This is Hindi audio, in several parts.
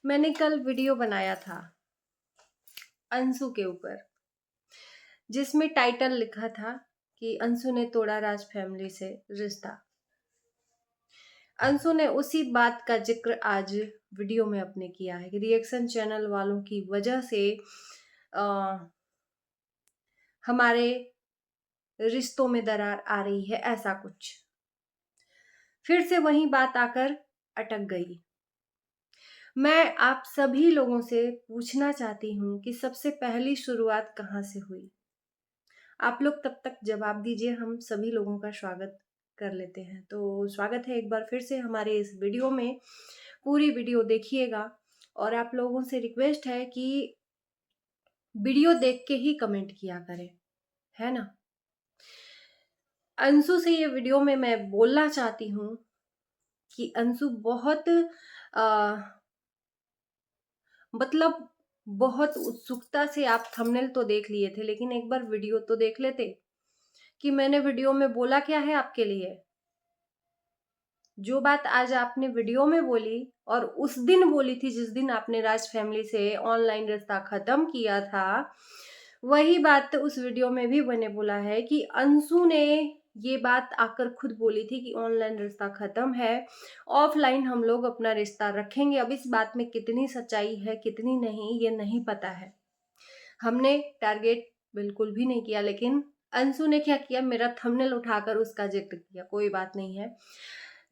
मैंने कल वीडियो बनाया था अंशु के ऊपर, जिसमें टाइटल लिखा था कि अंशु ने तोड़ा राज फैमिली से रिश्ता। अंशु ने उसी बात का जिक्र आज वीडियो में अपने किया है कि रिएक्शन चैनल वालों की वजह से हमारे रिश्तों में दरार आ रही है, ऐसा कुछ। फिर से वही बात आकर अटक गई। मैं आप सभी लोगों से पूछना चाहती हूँ कि सबसे पहली शुरुआत कहाँ से हुई। आप लोग तब तक जवाब दीजिए, हम सभी लोगों का स्वागत कर लेते हैं। तो स्वागत है एक बार फिर से हमारे इस वीडियो में। पूरी वीडियो देखिएगा और आप लोगों से रिक्वेस्ट है कि वीडियो देख के ही कमेंट किया करें, है ना। अंशु से ये वीडियो में मैं बोलना चाहती हूँ कि अंशु बहुत मतलब बहुत उत्सुकता से, आप थंबनेल तो देख लिए थे लेकिन एक बार वीडियो तो देख लेते कि मैंने वीडियो में बोला क्या है आपके लिए। जो बात आज आपने वीडियो में बोली और उस दिन बोली थी जिस दिन आपने राज फैमिली से ऑनलाइन रिश्ता खत्म किया था, वही बात उस वीडियो में भी मैंने बोला है कि अंशु ने ये बात आकर खुद बोली थी कि ऑनलाइन रिश्ता खत्म है, ऑफलाइन हम लोग अपना रिश्ता रखेंगे। अब इस बात में कितनी सच्चाई है कितनी नहीं ये नहीं पता है। हमने टारगेट बिल्कुल भी नहीं किया, लेकिन अंशु ने क्या किया, मेरा थंबनेल उठाकर उसका जिक्र किया। कोई बात नहीं है।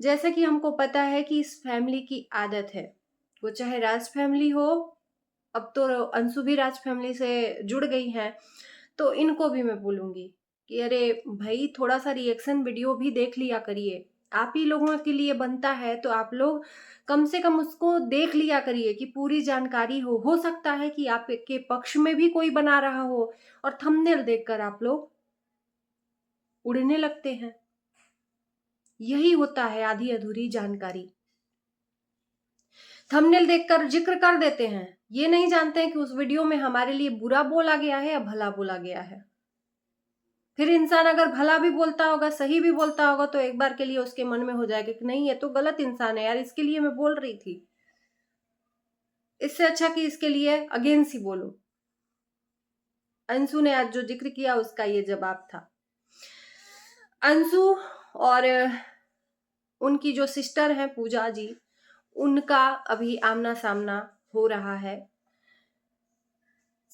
जैसे कि हमको पता है कि इस फैमिली की आदत है, वो चाहे राज फैमिली हो, अब तो अंशु भी राज फैमिली से जुड़ गई हैं, तो इनको भी मैं बोलूंगी कि अरे भाई, थोड़ा सा रिएक्शन वीडियो भी देख लिया करिए। आप ही लोगों के लिए बनता है तो आप लोग कम से कम उसको देख लिया करिए कि पूरी जानकारी हो सकता है कि आपके पक्ष में भी कोई बना रहा हो और थंबनेल देखकर आप लोग उड़ने लगते हैं। यही होता है आधी अधूरी जानकारी। थंबनेल देखकर जिक्र कर देते हैं, ये नहीं जानते हैं कि उस वीडियो में हमारे लिए बुरा बोला गया है या भला बोला गया है। फिर इंसान अगर भला भी बोलता होगा, सही भी बोलता होगा, तो एक बार के लिए उसके मन में हो जाएगा कि नहीं, ये तो गलत इंसान है यार, इसके लिए मैं बोल रही थी। इससे अच्छा कि इसके लिए अगेंस्ट ही बोलो। अंशु ने आज जो जिक्र किया उसका ये जवाब था। अंशु और उनकी जो सिस्टर है पूजा जी, उनका अभी आमना सामना हो रहा है,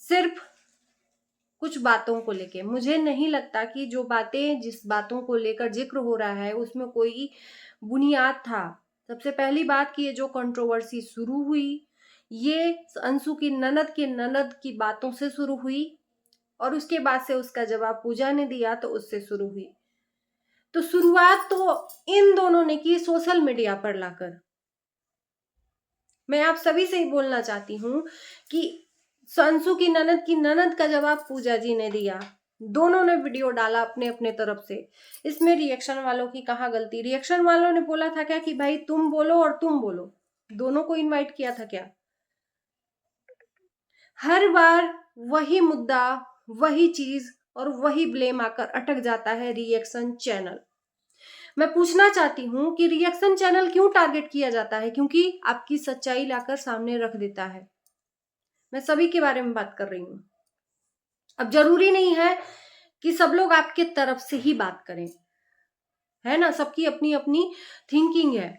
सिर्फ कुछ बातों को लेके। मुझे नहीं लगता कि जो बातें, जिस बातों को लेकर जिक्र हो रहा है उसमें कोई बुनियाद था। सबसे पहली बात कि ये जो कंट्रोवर्सी शुरू हुई, ये अंशु की ननद की बातों से शुरू हुई और उसके बाद से उसका जवाब पूजा ने दिया तो उससे शुरू हुई। तो शुरुआत तो इन दोनों ने की सोशल मीडिया पर लाकर। मैं आप सभी से ही बोलना चाहती हूं कि अंशु की ननद का जवाब पूजा जी ने दिया। दोनों ने वीडियो डाला अपने अपने तरफ से। इसमें रिएक्शन वालों की कहाँ गलती। रिएक्शन वालों ने बोला था क्या कि भाई तुम बोलो और तुम बोलो, दोनों को इनवाइट किया था क्या। हर बार वही मुद्दा, वही चीज और वही ब्लेम आकर अटक जाता है रिएक्शन चैनल। मैं पूछना चाहती हूं कि रिएक्शन चैनल क्यों टारगेट किया जाता है। क्योंकि आपकी सच्चाई लाकर सामने रख देता है। मैं सभी के बारे में बात कर रही हूं। अब जरूरी नहीं है कि सब लोग आपके तरफ से ही बात करें, है ना। सबकी अपनी अपनी थिंकिंग है।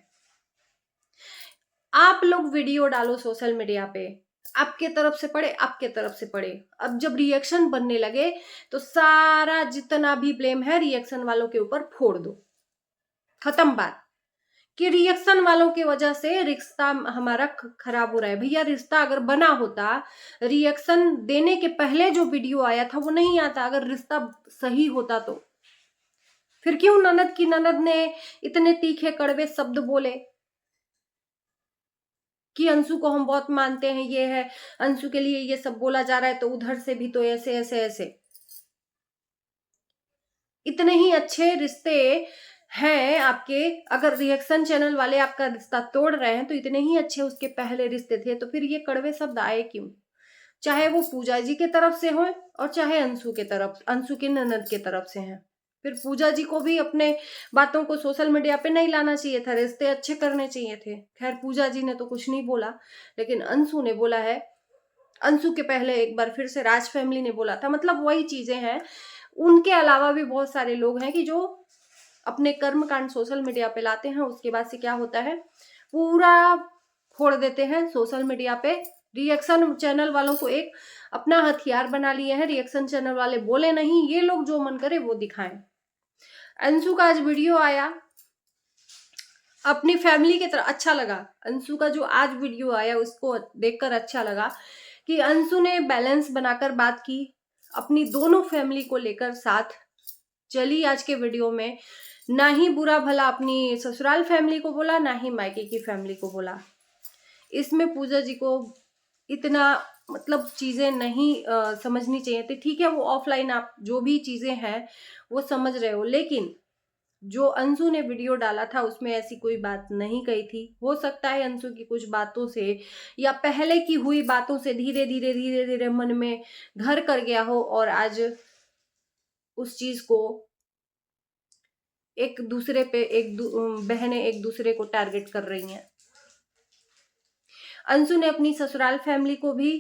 आप लोग वीडियो डालो सोशल मीडिया पे, आपके तरफ से पढ़े, आपके तरफ से पढ़े। अब जब रिएक्शन बनने लगे तो सारा जितना भी ब्लेम है रिएक्शन वालों के ऊपर फोड़ दो। खत्म बात कि रिएक्शन वालों की वजह से रिश्ता हमारा खराब हो रहा है। भैया, रिश्ता अगर बना होता, रिएक्शन देने के पहले जो वीडियो आया था वो नहीं आता। अगर रिश्ता सही होता तो फिर क्यों ननद ने इतने तीखे कड़वे शब्द बोले कि अंशु को हम बहुत मानते हैं, ये है, अंशु के लिए ये सब बोला जा रहा है, तो उधर से भी तो ऐसे ऐसे ऐसे। इतने ही अच्छे रिश्ते हैं आपके, अगर रिएक्शन चैनल वाले आपका रिश्ता तोड़ रहे हैं तो इतने ही अच्छे उसके पहले रिश्ते थे, तो फिर ये कड़वे शब्द आए क्यों। चाहे वो पूजा जी के तरफ से हो और चाहे अंशु के तरफ, अंशु के ननद के तरफ से हैं। फिर पूजा जी को भी अपने बातों को सोशल मीडिया पे नहीं लाना चाहिए था, रिश्ते अच्छे करने चाहिए थे। खैर पूजा जी ने तो कुछ नहीं बोला, लेकिन अंशु ने बोला है। अंशु के पहले एक बार फिर से राज फैमिली ने बोला था। मतलब वही चीजें हैं। उनके अलावा भी बहुत सारे लोग हैं कि जो अपने कर्म कांड सोशल मीडिया पे लाते हैं, उसके बाद से क्या होता है, पूरा फोड़ देते हैं सोशल मीडिया पे। रिएक्शन चैनल वालों को एक अपना हथियार बना लिए हैं। रिएक्शन चैनल वाले बोले नहीं, ये लोग जो मन करे वो दिखाएं। अंशु का आज वीडियो आया, अपनी फैमिली की तरह अच्छा लगा। अंशु का जो आज वीडियो आया उसको देखकर अच्छा लगा कि अंशु ने बैलेंस बनाकर बात की, अपनी दोनों फैमिली को लेकर साथ चली आज के वीडियो में। ना ही बुरा भला अपनी ससुराल फैमिली को बोला, ना ही मायके की फैमिली को बोला। इसमें पूजा जी को इतना मतलब चीजें नहीं समझनी चाहिए थी। ठीक है, वो ऑफलाइन आप जो भी चीजें हैं वो समझ रहे हो, लेकिन जो अंशु ने वीडियो डाला था उसमें ऐसी कोई बात नहीं कही थी। हो सकता है अंशु की कुछ बातों से या पहले की हुई बातों से धीरे धीरे धीरे धीरे मन में घर कर गया हो और आज उस चीज को एक दूसरे पे बहनें एक दूसरे को टारगेट कर रही हैं। अंशु ने अपनी ससुराल फैमिली को भी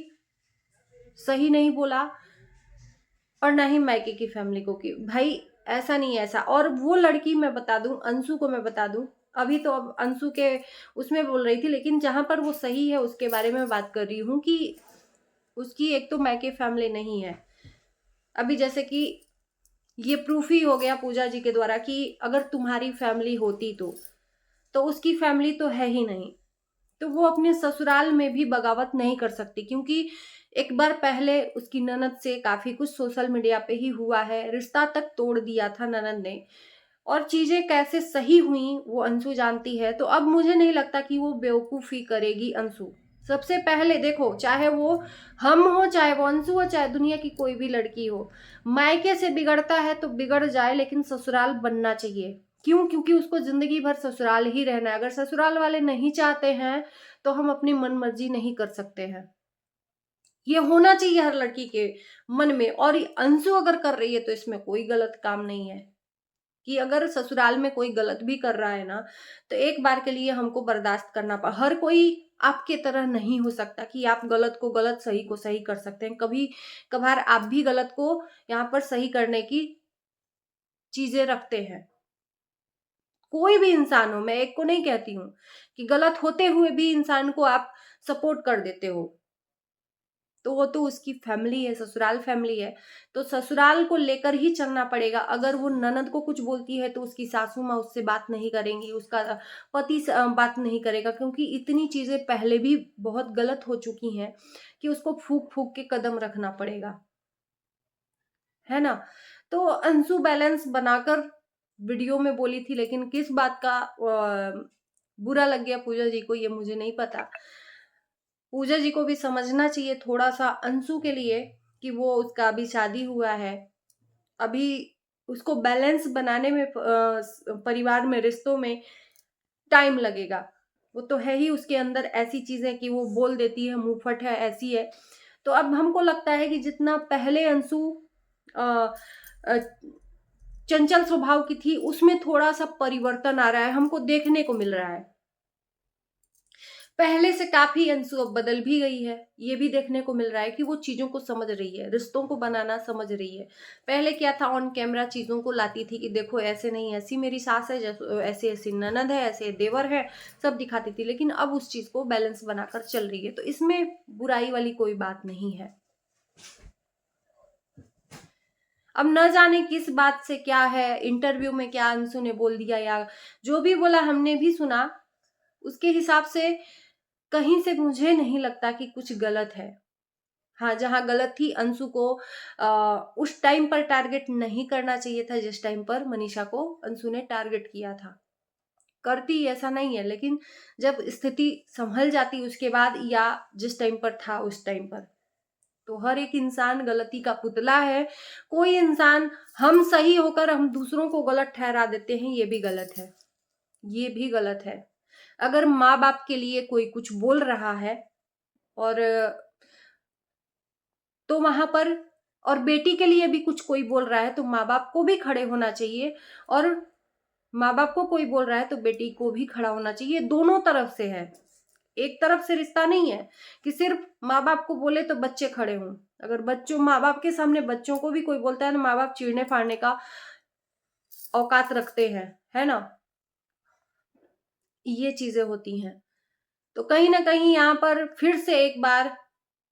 सही नहीं बोला और ना ही मायके की फैमिली को कि भाई ऐसा नहीं है ऐसा। और वो लड़की मैं बता दूं, अंशु को मैं बता दूं, अभी तो अब अंशु के उसमें बोल रही थी, लेकिन जहां पर वो सही है उसके बारे में बात कर रही हूँ कि उसकी एक तो मायके फैमिली नहीं है। अभी जैसे कि ये प्रूफ ही हो गया पूजा जी के द्वारा कि अगर तुम्हारी फैमिली होती तो उसकी फैमिली तो है ही नहीं, तो वो अपने ससुराल में भी बगावत नहीं कर सकती। क्योंकि एक बार पहले उसकी ननद से काफी कुछ सोशल मीडिया पे ही हुआ है, रिश्ता तक तोड़ दिया था ननद ने, और चीजें कैसे सही हुई वो अंशु जानती है। तो अब मुझे नहीं लगता कि वो बेवकूफी करेगी अंशु। सबसे पहले देखो, चाहे वो हम हो, चाहे वो अंशु हो, चाहे दुनिया की कोई भी लड़की हो, मायके से बिगड़ता है तो बिगड़ जाए, लेकिन ससुराल बनना चाहिए। क्यों? क्योंकि उसको जिंदगी भर ससुराल ही रहना है। अगर ससुराल वाले नहीं चाहते हैं तो हम अपनी मन मर्जी नहीं कर सकते हैं। ये होना चाहिए हर लड़की के मन में। और अंशु अगर कर रही है तो इसमें कोई गलत काम नहीं है। कि अगर ससुराल में कोई गलत भी कर रहा है ना, तो एक बार के लिए हमको बर्दाश्त करना पड़ा। हर कोई आपके तरह नहीं हो सकता कि आप गलत को गलत, सही को सही कर सकते हैं। कभी कभार आप भी गलत को यहाँ पर सही करने की चीजें रखते हैं। कोई भी इंसान हो, मैं एक को नहीं कहती हूँ कि गलत होते हुए भी इंसान को आप सपोर्ट कर देते हो, तो वो तो उसकी फैमिली है, ससुराल फैमिली है। तो ससुराल को लेकर ही चलना पड़ेगा। अगर वो ननद को कुछ बोलती है तो उसकी सासू माँ उससे बात नहीं करेंगी, उसका पति बात नहीं करेगा, क्योंकि इतनी चीजें पहले भी बहुत गलत हो चुकी हैं कि उसको फूक फूक के कदम रखना पड़ेगा, है ना। तो अंशु बैलेंस बनाकर वीडियो में बोली थी, लेकिन किस बात का बुरा लग गया पूजा जी को ये मुझे नहीं पता। पूजा जी को भी समझना चाहिए थोड़ा सा अंशु के लिए कि वो उसका अभी शादी हुआ है, अभी उसको बैलेंस बनाने में परिवार में, रिश्तों में टाइम लगेगा। वो तो है ही उसके अंदर ऐसी चीजें कि वो बोल देती है, मुंहफट है, ऐसी है। तो अब हमको लगता है कि जितना पहले अंशु अ, अ, चंचल स्वभाव की थी, उसमें थोड़ा सा परिवर्तन आ रहा है, हमको देखने को मिल रहा है। पहले से काफी अंशु अब बदल भी गई है। ये भी देखने को मिल रहा है कि वो चीजों को समझ रही है, रिश्तों को बनाना समझ रही है। पहले क्या था, ऑन कैमरा चीजों को लाती थी कि देखो ऐसे नहीं, ऐसी मेरी सास है, ऐसे ऐसी ननद है, ऐसे देवर है, सब दिखाती थी। लेकिन अब उस चीज को बैलेंस बनाकर चल रही है, तो इसमें बुराई वाली कोई बात नहीं है। अब न जाने किस बात से क्या है, इंटरव्यू में क्या अंशु ने बोल दिया या जो भी बोला हमने भी सुना, उसके हिसाब से कहीं से मुझे नहीं लगता कि कुछ गलत है। हाँ, जहां गलत थी, अंशु को उस टाइम पर टारगेट नहीं करना चाहिए था जिस टाइम पर मनीषा को अंशु ने टारगेट किया था। करती ऐसा नहीं है, लेकिन जब स्थिति संभल जाती उसके बाद, या जिस टाइम पर था उस टाइम पर, तो हर एक इंसान गलती का पुतला है। कोई इंसान, हम सही होकर हम दूसरों को गलत ठहरा देते हैं, ये भी गलत है। ये भी गलत है। अगर माँ बाप के लिए कोई कुछ बोल रहा है और तो वहां पर और बेटी के लिए भी कुछ कोई बोल रहा है तो माँ बाप को भी खड़े होना चाहिए, और माँ बाप को कोई बोल रहा है तो बेटी को भी खड़ा होना चाहिए। दोनों तरफ से है, एक तरफ से रिश्ता नहीं है कि सिर्फ माँ बाप को बोले तो बच्चे खड़े हों। अगर बच्चों माँ बाप के सामने बच्चों को भी कोई बोलता है ना, माँ बाप चीरने फाड़ने का औकात रखते हैं, है ना। ये चीजें होती हैं। तो कहीं ना कहीं यहाँ पर फिर से एक बार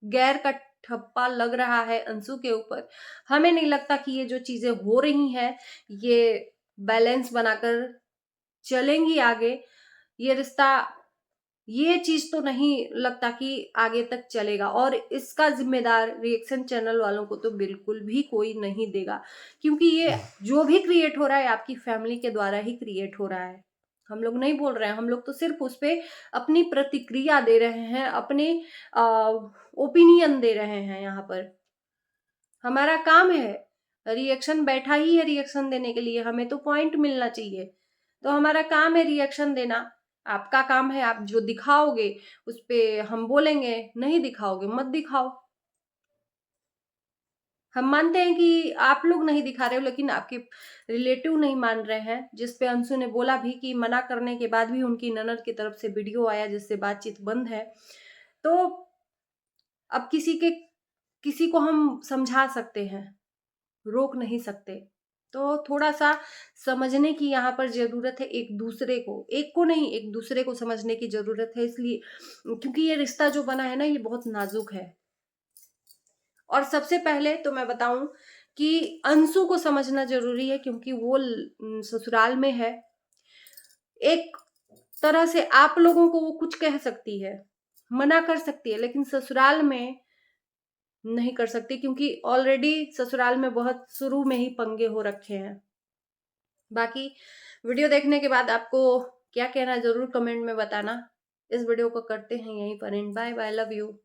गैर का ठप्पा लग रहा है अंशु के ऊपर। हमें नहीं लगता कि ये जो चीजें हो रही हैं ये बैलेंस बनाकर चलेंगी आगे। ये रिश्ता, ये चीज तो नहीं लगता कि आगे तक चलेगा, और इसका जिम्मेदार रिएक्शन चैनल वालों को तो बिल्कुल भी कोई नहीं देगा, क्योंकि ये जो भी क्रिएट हो रहा है आपकी फैमिली के द्वारा ही क्रिएट हो रहा है। हम लोग नहीं बोल रहे हैं, हम लोग तो सिर्फ उस पे अपनी प्रतिक्रिया दे रहे हैं, अपने ओपिनियन दे रहे हैं। यहाँ पर हमारा काम है, रिएक्शन बैठा ही है रिएक्शन देने के लिए, हमें तो पॉइंट मिलना चाहिए। तो हमारा काम है रिएक्शन देना, आपका काम है आप जो दिखाओगे उस पे हम बोलेंगे, नहीं दिखाओगे मत दिखाओ। हम मानते हैं कि आप लोग नहीं दिखा रहे हो, लेकिन आपके रिलेटिव नहीं मान रहे हैं, जिस पे अंशु ने बोला भी कि मना करने के बाद भी उनकी ननद की तरफ से वीडियो आया जिससे बातचीत बंद है। तो अब किसी को हम समझा सकते हैं, रोक नहीं सकते। तो थोड़ा सा समझने की यहाँ पर जरूरत है, एक दूसरे को, एक को नहीं एक दूसरे को समझने की जरूरत है। इसलिए क्योंकि ये रिश्ता जो बना है ना ये बहुत नाजुक है। और सबसे पहले तो मैं बताऊं कि अंशु को समझना जरूरी है, क्योंकि वो ससुराल में है। एक तरह से आप लोगों को वो कुछ कह सकती है, मना कर सकती है, लेकिन ससुराल में नहीं कर सकती, क्योंकि ऑलरेडी ससुराल में बहुत शुरू में ही पंगे हो रखे हैं। बाकी वीडियो देखने के बाद आपको क्या कहना है जरूर कमेंट में बताना। इस वीडियो को करते हैं यहीं पर end. Bye bye, love you.